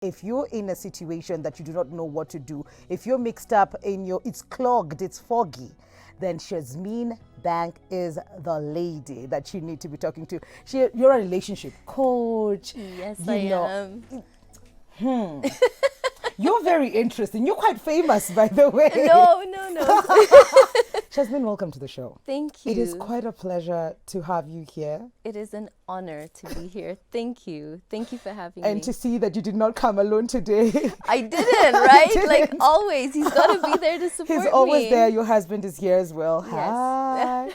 If you're in a situation that you do not know what to do, if you're mixed up it's clogged, it's foggy, then Shazmeen Bank is the lady that you need to be talking to. You're a relationship coach. Yes, I am. You're very interesting. You're quite famous, by the way. No. Shazmeen, welcome to the show. Thank you. It is quite a pleasure to have you here. It is an honor to be here. Thank you. Thank you for having me. And to see that you did not come alone today. I didn't, right? didn't. Like always, he's got to be there to support me. He's always there. Your husband is here as well. Yes. Hi.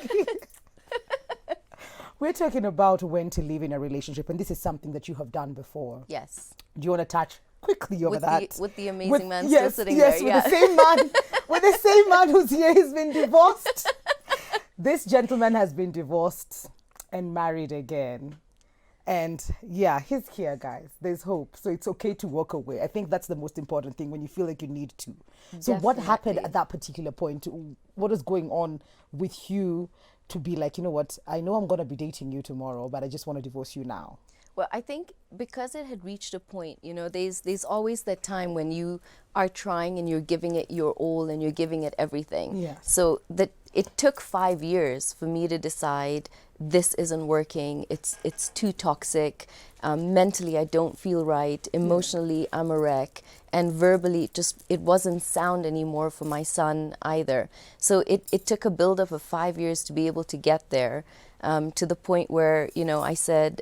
We're talking about when to live in a relationship, and this is something that you have done before. Yes. Do you want to touch quickly over that? With the amazing man yes, still sitting yes, there. With the same man, with the same man who's here. He's been divorced. This gentleman has been divorced and married again. And yeah, he's here, guys. There's hope. So it's okay to walk away. I think that's the most important thing when you feel like you need to. So what happened at that particular point? What is going on with you to be like, you know what, I know I'm going to be dating you tomorrow, but I just want to divorce you now? Well, I think because it had reached a point, you know, there's always that time when you are trying and you're giving it your all and you're giving it everything. Yes. So that it took 5 years for me to decide this isn't working. It's too toxic. Mentally, I don't feel right. Emotionally, I'm a wreck. And verbally, it wasn't sound anymore for my son either. So it took a buildup of 5 years to be able to get there, to the point where, you know, I said,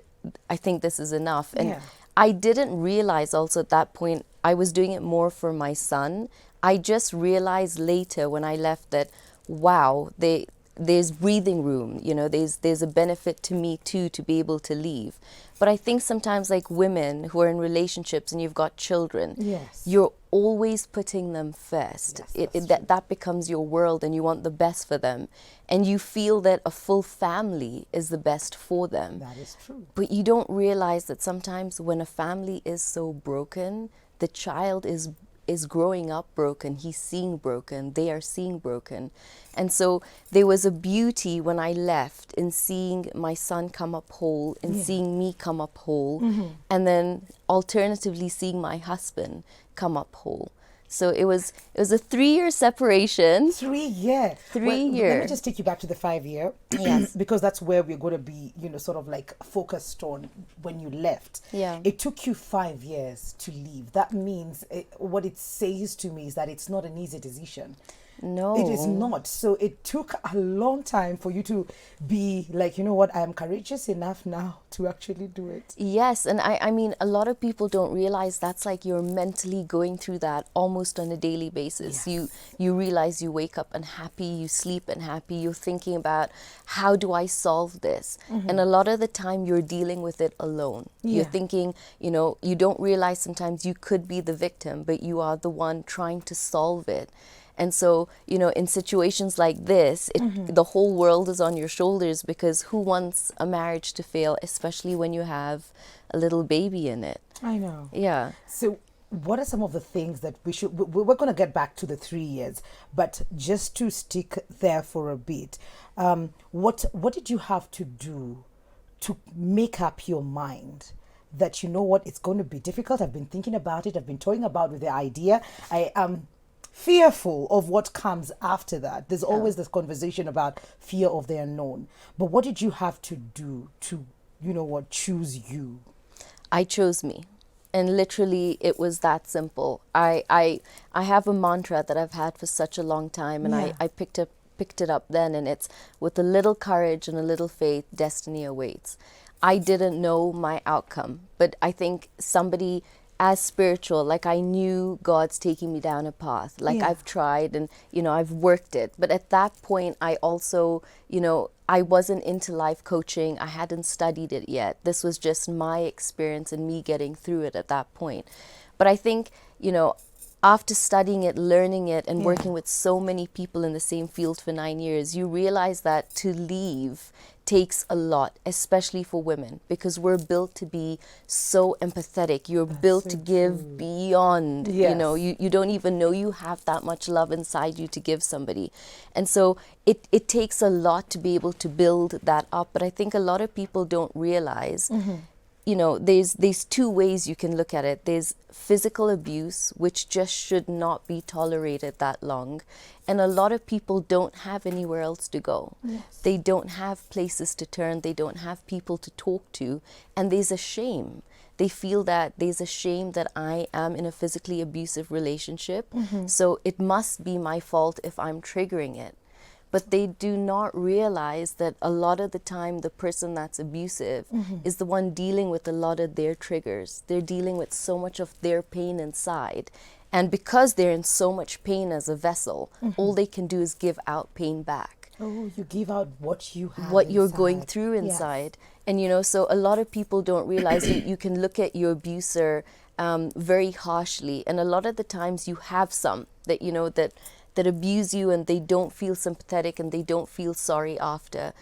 I think this is enough. And I didn't realize also at that point, I was doing it more for my son. I just realized later when I left that, wow, there's breathing room, you know, there's a benefit to me too to be able to leave. But I think sometimes like women who are in relationships and you've got children, you're always putting them first. Yes, that becomes your world and you want the best for them. And you feel that a full family is the best for them. That is true. But you don't realize that sometimes when a family is so broken, the child is growing up broken, he's seeing broken, they are seeing broken. And so there was a beauty when I left in seeing my son come up whole, in seeing me come up whole, and then alternatively seeing my husband come up whole. So it was a 3-year separation. 3 years. 3 years. Let me just take you back to the 5 year. Yes. Because that's where we're going to be, you know, sort of like focused on when you left. Yeah. It took you 5 years to leave. That means what it says to me is that it's not an easy decision. No. It is not. So it took a long time for you to be like, you know what, I am courageous enough now to actually do it. Yes, and I mean, a lot of people don't realize that's like you're mentally going through that almost on a daily basis. Yes. You realize you wake up unhappy, you sleep unhappy, you're thinking about how do I solve this? And a lot of the time you're dealing with it alone. You're thinking, you know, you don't realize sometimes you could be the victim, but you are the one trying to solve it. And so, you know, in situations like this, the whole world is on your shoulders because who wants a marriage to fail, especially when you have a little baby in it? I know. Yeah. So what are some of the things that we're going to get back to the 3 years, but just to stick there for a bit, what did you have to do to make up your mind that, you know what, it's going to be difficult? I've been thinking about it. I've been toying about with the idea. I am fearful of what comes after that. There's always this conversation about fear of the unknown. But what did you have to do to, you know what, choose you? I chose me. And literally it was that simple. I have a mantra that I've had for such a long time, and I picked it up then, and it's with a little courage and a little faith, destiny awaits. I didn't know my outcome, but I think somebody as spiritual, like I knew God's taking me down a path, like I've tried and, you know, I've worked it. But at that point, I also, you know, I wasn't into life coaching. I hadn't studied it yet. This was just my experience and me getting through it at that point. But I think, you know, after studying it, learning it, and working with so many people in the same field for 9 years, you realize that to leave takes a lot, especially for women, because we're built to be so empathetic. You're built to give beyond, you know, you don't even know you have that much love inside you to give somebody. And so it takes a lot to be able to build that up. But I think a lot of people don't realize there's two ways you can look at it. There's physical abuse, which just should not be tolerated that long. And a lot of people don't have anywhere else to go. Yes. They don't have places to turn. They don't have people to talk to. And there's a shame. They feel that there's a shame that I am in a physically abusive relationship. So it must be my fault if I'm triggering it. But they do not realize that a lot of the time the person that's abusive is the one dealing with a lot of their triggers. They're dealing with so much of their pain inside. And because they're in so much pain as a vessel, all they can do is give out pain back. Oh, you give out what you have What you're inside. going through inside. Yes. And, so a lot of people don't realize you can look at your abuser very harshly. And a lot of the times you have some that, that abuse you and they don't feel sympathetic and they don't feel sorry after.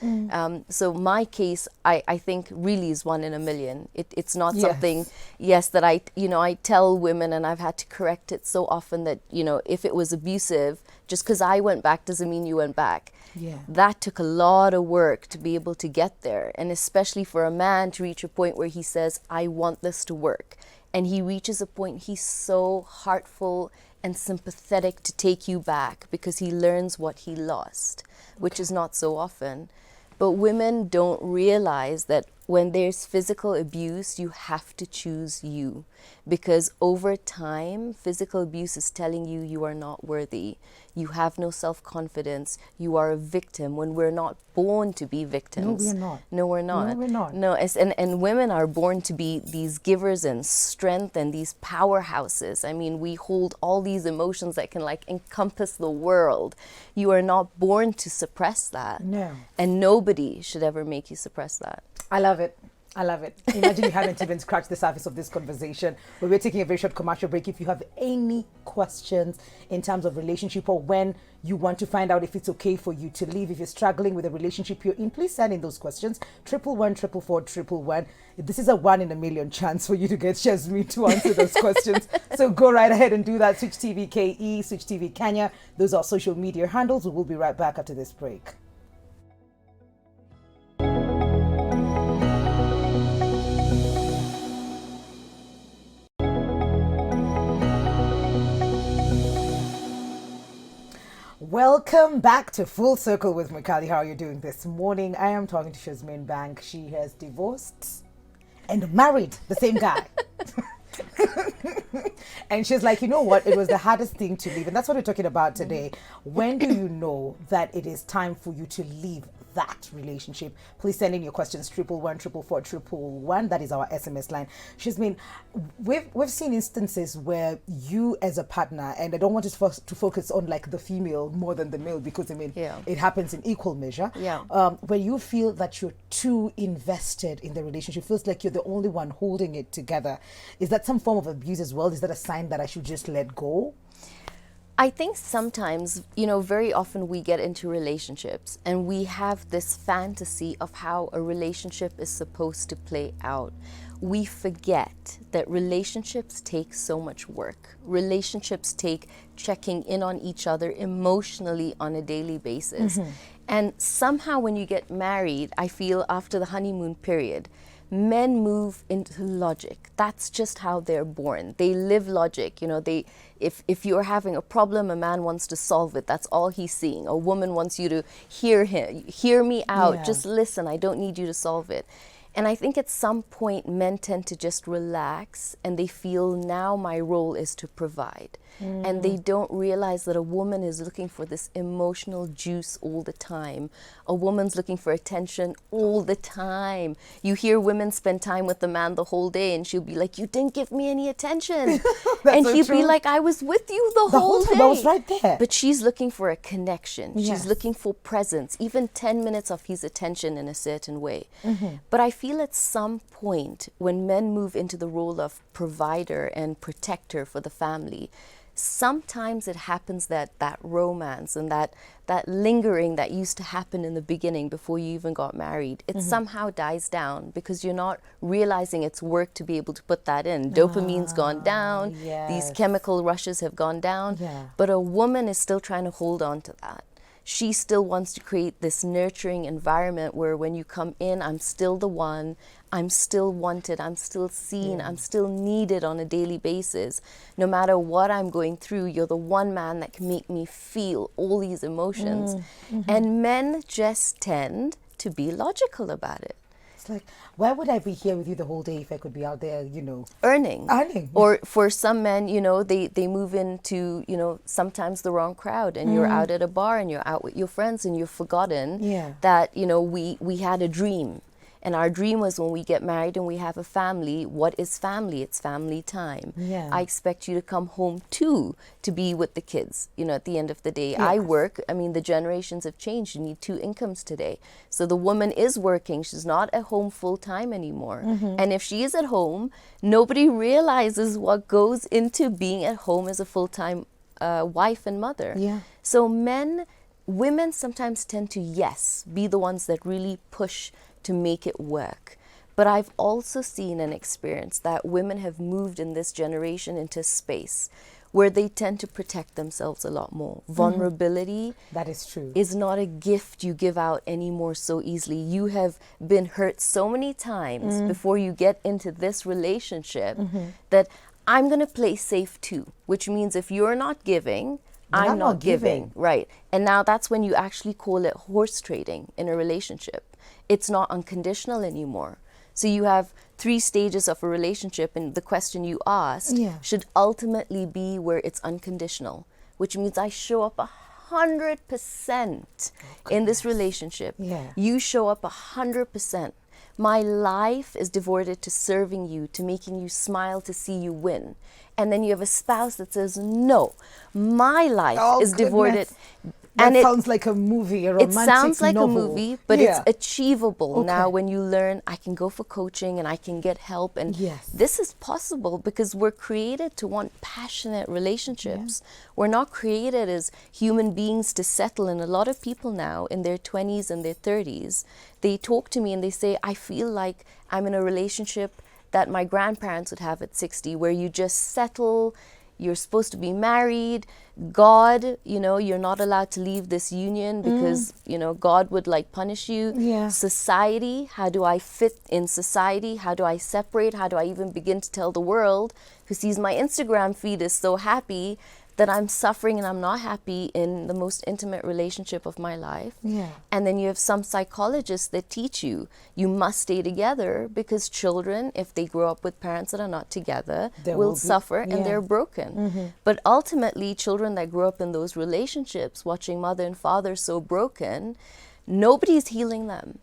So my case, I think really is 1 in a million. It's not something, that I tell women, and I've had to correct it so often that, if it was abusive, just because I went back doesn't mean you went back. Yeah. That took a lot of work to be able to get there. And especially for a man to reach a point where he says, I want this to work. And he reaches a point, he's so heartful and sympathetic to take you back because he learns what he lost, which is not so often. But women don't realize that when there's physical abuse, you have to choose you, because over time, physical abuse is telling you you are not worthy. You have no self-confidence. You are a victim when we're not born to be victims. No, we're not. No, we're not. No, we're not. No, and women are born to be these givers and strength and these powerhouses. I mean, we hold all these emotions that can encompass the world. You are not born to suppress that. No. And nobody should ever make you suppress that. I love it. I love it. Imagine you haven't even scratched the surface of this conversation. But we're taking a very short commercial break. If you have any questions in terms of relationship, or when you want to find out if it's okay for you to leave, if you're struggling with a relationship you're in, please send in those questions. 111-444-111. This is a 1 in a million chance for you to get Shazmi to answer those questions. So go right ahead and do that. Switch TV KE, Switch TV Kenya. Those are social media handles. We will be right back after this break. Welcome back to Full Circle with Mikali. How are you doing this morning? I am talking to Shazmin Bank. She has divorced and married the same guy. And she's like, you know what? It was the hardest thing to leave. And that's what we're talking about today. When do you know that it is time for you to leave that relationship? Please send in your questions, 111-444-111. That is our SMS line. We've seen instances where you as a partner, and I don't want us to focus on the female more than the male, because it happens in equal measure. Yeah. Where you feel that you're too invested in the relationship, feels like you're the only one holding it together. Is that some form of abuse as well? Is that a sign that I should just let go? I think sometimes, very often we get into relationships and we have this fantasy of how a relationship is supposed to play out. We forget that relationships take so much work. Relationships take checking in on each other emotionally on a daily basis. And somehow when you get married, I feel after the honeymoon period, men move into logic. That's just how they're born. They live logic. If you're having a problem, a man wants to solve it. That's all he's seeing. A woman wants you to hear me out. Yeah. Just listen. I don't need you to solve it. And I think at some point men tend to just relax and they feel now my role is to provide. And they don't realize that a woman is looking for this emotional juice all the time. A woman's looking for attention all the time. You hear women spend time with the man the whole day and she'll be like, you didn't give me any attention. And he'd be like, I was with you the whole day. I was right there. But she's looking for a connection. Yes. She's looking for presence, even 10 minutes of his attention in a certain way. But I feel at some point when men move into the role of provider and protector for the family, sometimes it happens that romance and that lingering that used to happen in the beginning before you even got married, it somehow dies down because you're not realizing it's work to be able to put that in. Dopamine's gone down. Yes. These chemical rushes have gone down. Yeah. But a woman is still trying to hold on to that. she still wants to create this nurturing environment where when you come in, I'm still the one, I'm still wanted, I'm still seen, I'm still needed on a daily basis. No matter what I'm going through, you're the one man that can make me feel all these emotions. And men just tend to be logical about it. It's like, why would I be here with you the whole day if I could be out there, Earning. earning? Or for some men, they move into, sometimes the wrong crowd, and you're out at a bar and you're out with your friends and you've forgotten that, we had a dream. And our dream was when we get married and we have a family, what is family? It's family time. Yeah. I expect you to come home too, to be with the kids, at the end of the day. Yes. I work. I mean, the generations have changed. You need 2 incomes today. So the woman is working. She's not at home full time anymore. And if she is at home, nobody realizes what goes into being at home as a full-time wife and mother. Yeah. So women sometimes tend to, be the ones that really push to make it work. But I've also seen and experienced that women have moved in this generation into space where they tend to protect themselves a lot more. Vulnerability That is true. is not a gift you give out anymore so easily. You have been hurt so many times before you get into this relationship that I'm going to play safe too, which means if you're not giving, I'm not giving. Right. And now that's when you actually call it horse trading in a relationship. It's not unconditional anymore. So you have 3 stages of a relationship, and the question you asked should ultimately be where it's unconditional, which means I show up 100% in this relationship. Yeah. You show up 100%. My life is devoted to serving you, to making you smile, to see you win. And then you have a spouse that says, no, my life is devoted. That sounds like a movie, a romantic novel. It sounds like a movie, but it's achievable Okay. now when you learn I can go for coaching and I can get help. And this is possible because we're created to want passionate relationships. We're not created as human beings to settle. And a lot of people now in their 20s and their 30s, they talk to me and they say, I feel like I'm in a relationship that my grandparents would have at 60, where you just settle. You're supposed to be married. God, you're not allowed to leave this union because, God would punish you. Yeah. Society, how do I fit in society? How do I separate? How do I even begin to tell the world who sees my Instagram feed is so happy that I'm suffering and I'm not happy in the most intimate relationship of my life? Yeah. And then you have some psychologists that teach you must stay together because children, if they grow up with parents that are not together, will suffer and they're broken. But ultimately, children that grow up in those relationships, watching mother and father so broken, nobody's healing them.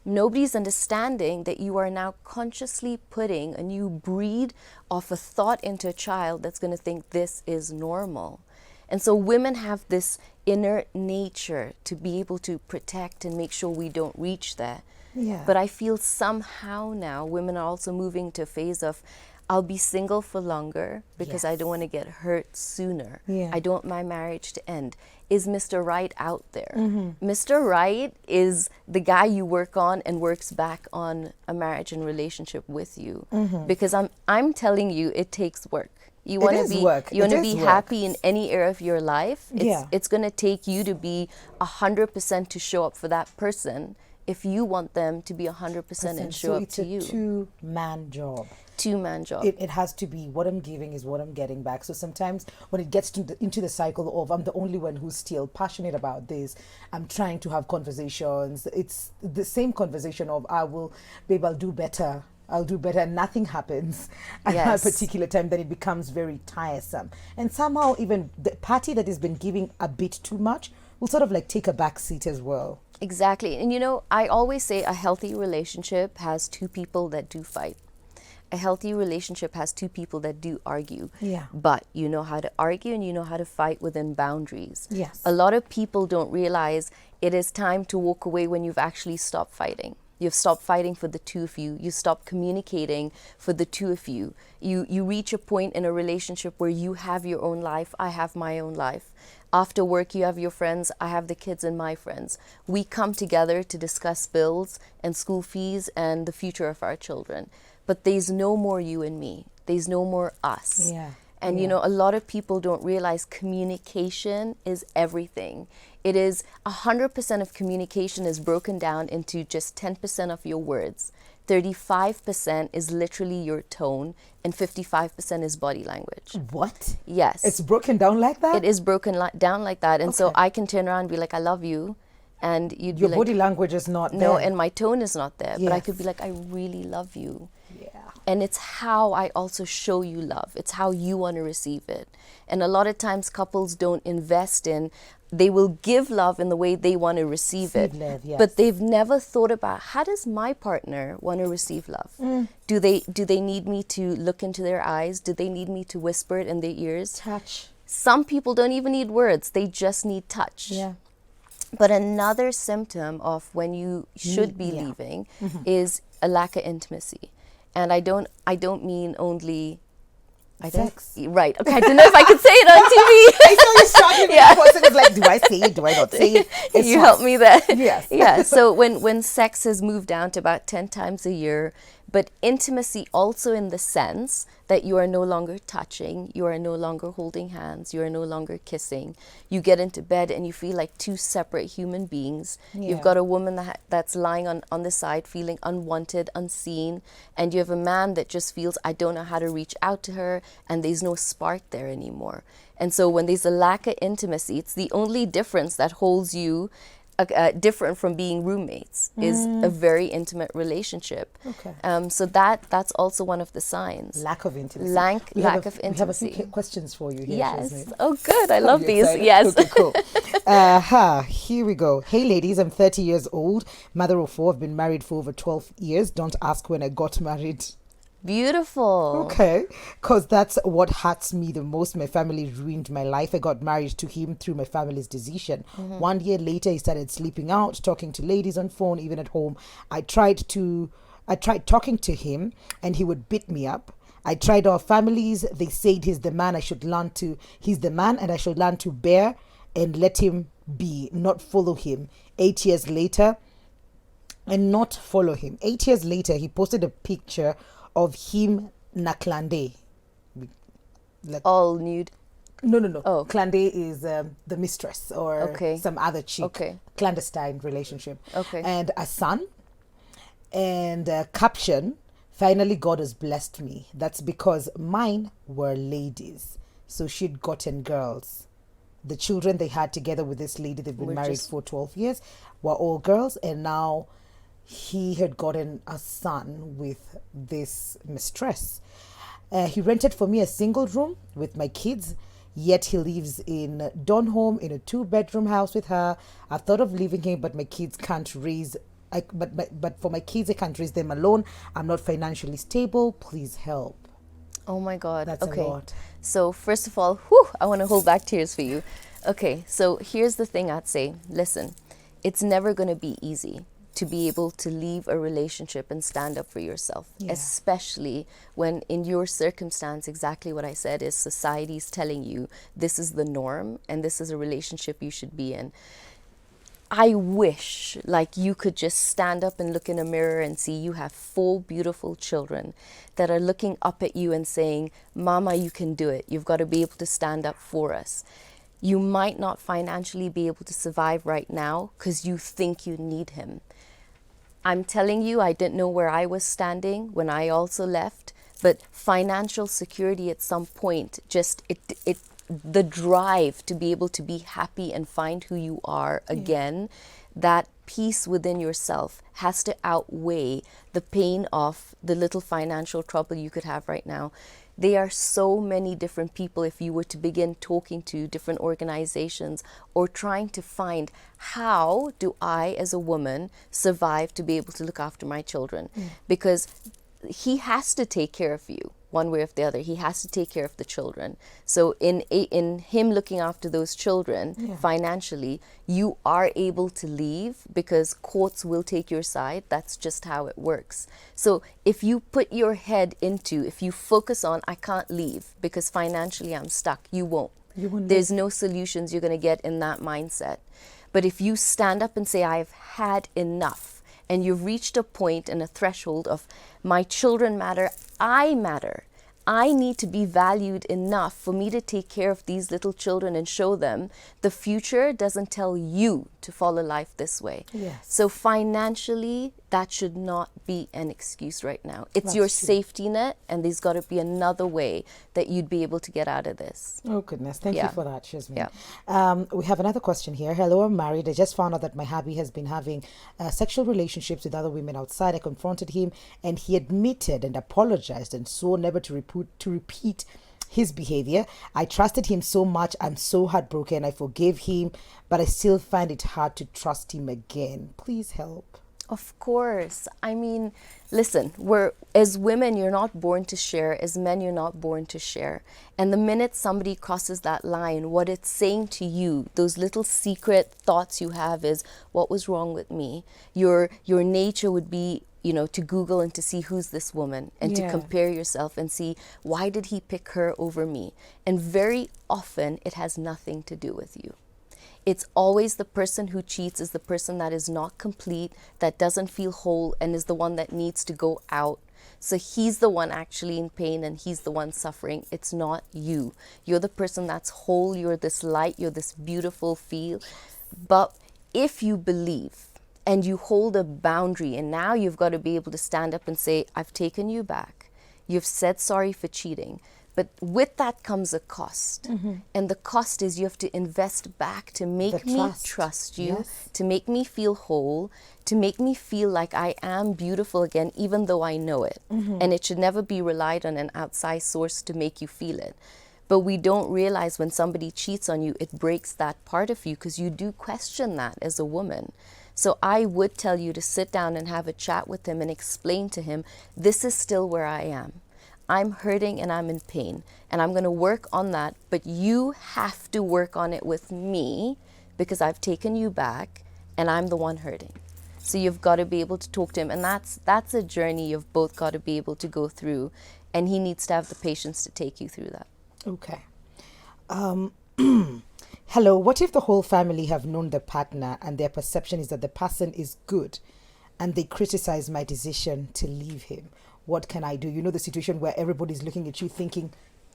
Nobody's understanding that you are now consciously putting a new breed of a thought into a child that's going to think this is normal. And so women have this inner nature to be able to protect and make sure we don't reach there. Yeah. But I feel somehow now women are also moving to a phase of, I'll be single for longer because I don't want to get hurt sooner. Yeah. I don't want my marriage to end. Is Mr. Right out there? Mr. Right is the guy you work on and works back on a marriage and relationship with you. Because I'm telling you, it takes work. You want to be happy in any area of your life. It's going to take you to be 100% to show up for that person if you want them to be 100% and show up to you. It's a 2-man job. 2-man job. It has to be what I'm giving is what I'm getting back. So sometimes when it gets into the cycle of I'm the only one who's still passionate about this, I'm trying to have conversations. It's the same conversation of babe, I'll do better, and nothing happens at that particular time. Then it becomes very tiresome. And somehow even the party that has been giving a bit too much will sort of take a back seat as well. Exactly. And I always say a healthy relationship has 2 people that do fight. A healthy relationship has 2 people that do argue. Yeah. But you know how to argue and you know how to fight within boundaries. Yes. A lot of people don't realize it is time to walk away when you've actually stopped fighting. You've stopped fighting for the 2 of you. You stop communicating for the 2 of you. You reach a point in a relationship where you have your own life. I have my own life. After work, you have your friends. I have the kids and my friends. We come together to discuss bills and school fees and the future of our children. But there's no more you and me. There's no more us. Yeah. And, you know, a lot of people don't realize communication is everything. It is 100% of communication is broken down into just 10% of your words. 35% is literally your tone, and 55% is body language. What? Yes. It's broken down like that? It is broken down like that. And so I can turn around and be like, I love you. And you'd Your be like, body language is not there. no, and my tone is not there. But I could be Yes. like, I really love you. Yeah. And it's how I also show you love. It's how you want to receive it. And a lot of times couples don't invest in, they will give love in the way they want to receive it. Love, yes. But they've never thought about, how does my partner want to receive love? Do they need me to look into their eyes? Do they need me to whisper it in their ears? Touch. Some people don't even need words. They just need touch. Yeah. But another symptom of when you should be leaving is a lack of intimacy. And I don't mean only Sex. Right. Okay. I don't know if I could say it on TV. I saw you struggling with the person. It's like, do I say it? Do I not say it? It's You fine. help me there. Yes. Yeah. So when sex has moved down to about 10 times a year, but intimacy also in the sense that you are no longer touching, you are no longer holding hands, you are no longer kissing. You get into bed and you feel like two separate human beings. Yeah. You've got a woman that's lying on the side feeling unwanted, unseen, and you have a man that just feels, I don't know how to reach out to her, and there's no spark there anymore. And so when there's a lack of intimacy, it's the only difference that holds you different from being roommates is a very intimate relationship. Okay. So that's also one of the signs. Lack of intimacy. Lack We of have a intimacy. few questions for you here. Yes. Shazmin. Oh, good. I love You these. excited? Yes. Okay, cool. Here we go. Hey, ladies, I'm 30 years old, mother of 4. I've been married for over 12 years. Don't ask when I got married. Beautiful. Okay, because that's what hurts me the most. My family ruined my life. I got married to him through my family's decision. 1 year later, he started sleeping out, talking to ladies on phone, even at home. I tried talking to him, and he would beat me up. I tried our families. They said he's the man he's the man, and I should learn to bear and let him be, not follow him. 8 years later, and not follow him. 8 years later, he posted a picture of him na Klande. All nude. No. Oh. Klande is the mistress or Okay. some other chick. Okay. Clandestine relationship. Okay. And a son. And caption, finally God has blessed me. That's because mine were ladies. So she'd gotten girls. The children they had together with this lady, they've been Were married just- for 12 years, were all girls. And now he had gotten a son with this mistress. He rented for me a single room with my kids, yet he lives in Donholm in a 2-bedroom house with her. I thought of leaving him, but my kids can't raise. But for my kids, I can't raise them alone. I'm not financially stable. Please help. Oh my God. That's okay. a lot. So first of all, I want to hold back tears for you. Okay. So here's the thing I'd say. Listen, it's never going to be easy to be able to leave a relationship and stand up for yourself, especially when in your circumstance, exactly what I said is society's telling you this is the norm and this is a relationship you should be in. I wish like you could just stand up and look in a mirror and see you have 4 beautiful children that are looking up at you and saying, Mama, you can do it. You've got to be able to stand up for us. You might not financially be able to survive right now because you think you need him. I'm telling you, I didn't know where I was standing when I also left, but financial security at some point, just the drive to be able to be happy and find who you are again, that peace within yourself has to outweigh the pain of the little financial trouble you could have right now. There are so many different people, if you were to begin talking to different organizations or trying to find how do I as a woman survive to be able to look after my children, because he has to take care of you one way or the other. He has to take care of the children. So in him looking after those children financially, you are able to leave because courts will take your side. That's just how it works. So if you put your head into, if you focus on, I can't leave because financially I'm stuck, you won't. There's no solutions you're going to get in that mindset. But if you stand up and say, I've had enough, and you've reached a point and a threshold of my children matter, I matter. I need to be valued enough for me to take care of these little children and show them the future doesn't tell you to follow life this way. Yes. So financially, that should not be an excuse right now. It's That's your true. safety net, and there's got to be another way that you'd be able to get out of this. Oh, goodness. Thank you Yeah. for that, Shazmin. Yeah. We have another question here. Hello, I'm married. I just found out that my hubby has been having sexual relationships with other women outside. I confronted him and he admitted and apologized and swore never to repeat his behavior. I trusted him so much. I'm so heartbroken. I forgave him, but I still find it hard to trust him again. Please help. Of course. I mean, listen, as women, you're not born to share. As men, you're not born to share. And the minute somebody crosses that line, what it's saying to you, those little secret thoughts you have is, what was wrong with me? Your nature would be, to Google and to see who's this woman and to Yeah. compare yourself and see, why did he pick her over me? And very often it has nothing to do with you. It's always the person who cheats is the person that is not complete, that doesn't feel whole, and is the one that needs to go out. So he's the one actually in pain and he's the one suffering. It's not you. You're the person that's whole. You're this light. You're this beautiful feel. But if you believe and you hold a boundary, and now you've got to be able to stand up and say, I've taken you back. You've said sorry for cheating. But with that comes a cost. And the cost is you have to invest back to make me trust you, Yes. to make me feel whole, to make me feel like I am beautiful again, even though I know it. And it should never be relied on an outside source to make you feel it. But we don't realize when somebody cheats on you, it breaks that part of you, because you do question that as a woman. So I would tell you to sit down and have a chat with him and explain to him, this is still where I am. I'm hurting and I'm in pain, and I'm going to work on that, but you have to work on it with me, because I've taken you back and I'm the one hurting. So you've got to be able to talk to him, and that's a journey you've both got to be able to go through, and he needs to have the patience to take you through that. Okay. Hello, what if the whole family have known the partner and their perception is that the person is good and they criticize my decision to leave him? What can I do? You know, the situation where everybody's looking at you thinking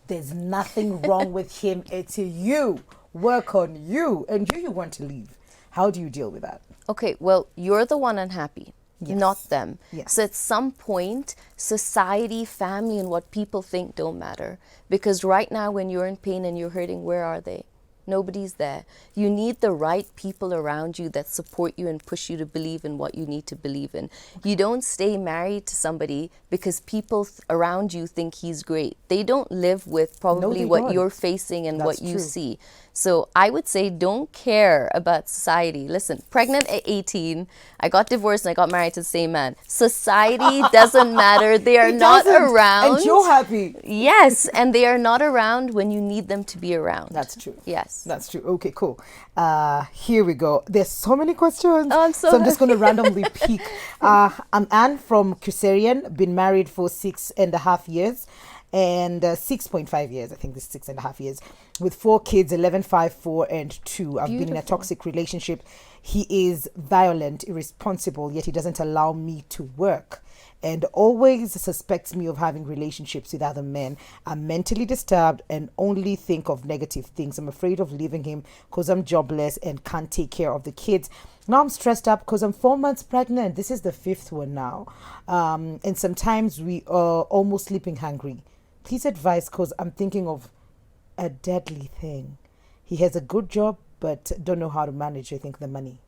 there's nothing wrong with him. It's you. Work on you. And you want to leave. How do you deal with that? Okay, well, you're the one unhappy, Yes. not them. Yes. So at some point, society, family, and what people think don't matter. Because right now, when you're in pain and you're hurting, where are they? Nobody's there. You need the right people around you that support you and push you to believe in what you need to believe in. You don't stay married to somebody because people around you think he's great. They don't live with probably they what don't. you're facing and That's what you true. see. So I would say don't care about society. Listen, pregnant at 18, I got divorced and I got married to the same man. Society doesn't matter. They are It not doesn't. around. And you're happy. Yes, and they are not around when you need them to be around. That's true. Yes. That's true. Okay, cool. Here we go. There's so many questions. Oh, I'm so I'm just going to randomly pick. I'm Anne from Cusarian, been married for 6.5 years and 6.5 years. I think this is 6.5 years with 4 kids, 11, 5, 4, and 2. I've been in a Beautiful. toxic relationship. He is violent, irresponsible, yet he doesn't allow me to work and always suspects me of having relationships with other men. I'm mentally disturbed and only think of negative things. I'm afraid of leaving him because I'm jobless and can't take care of the kids. Now I'm stressed up because I'm 4 months pregnant. This is the 5th one now. And sometimes we are almost sleeping hungry. Please advise, because I'm thinking of a deadly thing. He has a good job, but don't know how to manage, I think, the money.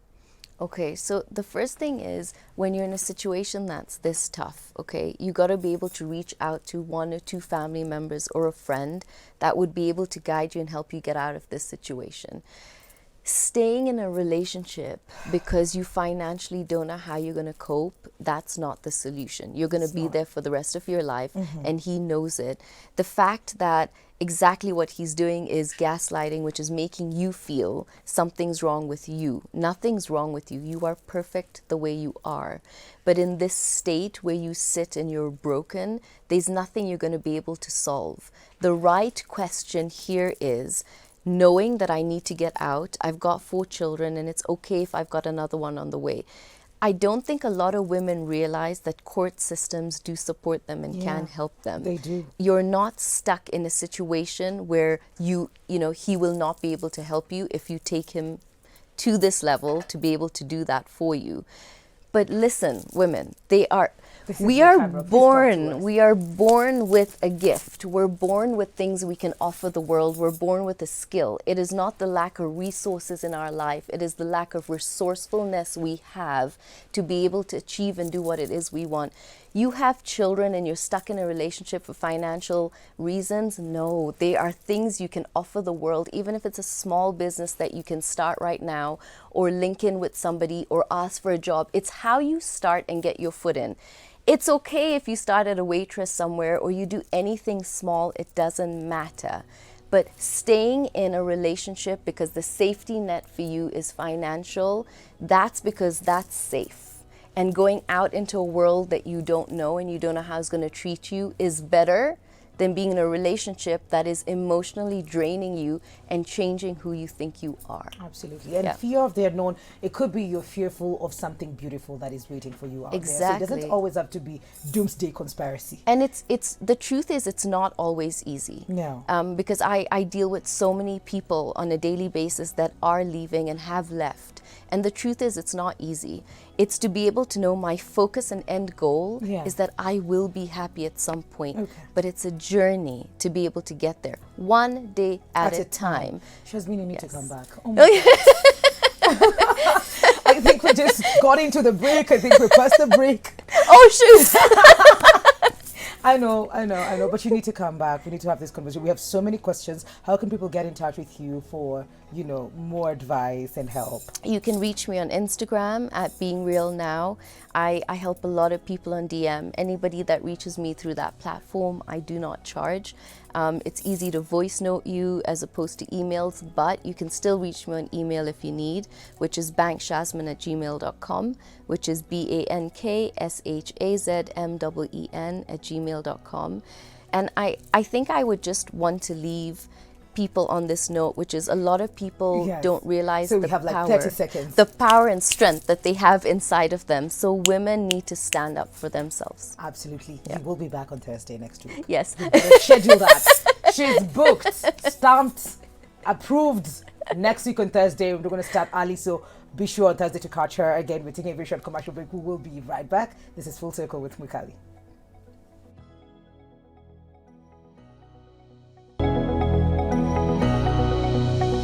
Okay, so the first thing is, when you're in a situation that's this tough, okay, you got to be able to reach out to 1 or 2 family members or a friend that would be able to guide you and help you get out of this situation. Staying in a relationship because you financially don't know how you're going to cope, that's not the solution. You're going to be there for the rest of your life, and he knows it. The fact that exactly what he's doing is gaslighting, which is making you feel something's wrong with you. Nothing's wrong with you. You are perfect the way you are. But in this state where you sit and you're broken, there's nothing you're going to be able to solve. The right question here is, knowing that I need to get out, I've got 4 children and it's okay if I've got another one on the way. I don't think a lot of women realize that court systems do support them and can help them. They do. You're not stuck in a situation where you know, he will not be able to help you if you take him to this level to be able to do that for you. But listen, women, we are born with a gift. We're born with things we can offer the world. We're born with a skill. It is not the lack of resources in our life. It is the lack of resourcefulness we have to be able to achieve and do what it is we want. You have children and you're stuck in a relationship for financial reasons. No, they are things you can offer the world, even if it's a small business that you can start right now, or link in with somebody, or ask for a job. It's how you start and get your foot in. It's okay if you start at a waitress somewhere or you do anything small, it doesn't matter. But staying in a relationship because the safety net for you is financial, that's because that's safe. And going out into a world that you don't know and you don't know how it's going to treat you is better than being in a relationship that is emotionally draining you and changing who you think you are. Absolutely. And fear of the unknown, it could be you're fearful of something beautiful that is waiting for you out there. So it doesn't always have to be doomsday conspiracy. And it's the truth is it's not always easy. No. Because I deal with so many people on a daily basis that are leaving and have left. And the truth is it's not easy. It's to be able to know my focus and end goal is that I will be happy at some point. Okay. But it's a journey to be able to get there. One day at a time. Shazmin, you need to come back. Oh my God. I think we just got into the break. I think we pressed the break. Oh, shoot. I know. But you need to come back. We need to have this conversation. We have so many questions. How can people get in touch with you for, more advice and help? You can reach me on Instagram at Being Real Now. I help a lot of people on DM. Anybody that reaches me through that platform, I do not charge. It's easy to voice note you as opposed to emails, but you can still reach me on email if you need, which is bankshazmin@gmail.com, which is BANKSHAZMEEN@gmail.com. And I think I would just want to leave people on this note, which is a lot of people don't realize so we have like 30 seconds. The power and strength that they have inside of them. So women need to stand up for themselves. Absolutely. You will be back on Thursday next week. Yes. Schedule that. She's booked, stamped, approved. Next week on Thursday, we're going to start early, so be sure on Thursday to catch her. Again, we're taking a very short commercial break. We will be right back. This is Full Circle with Mukali.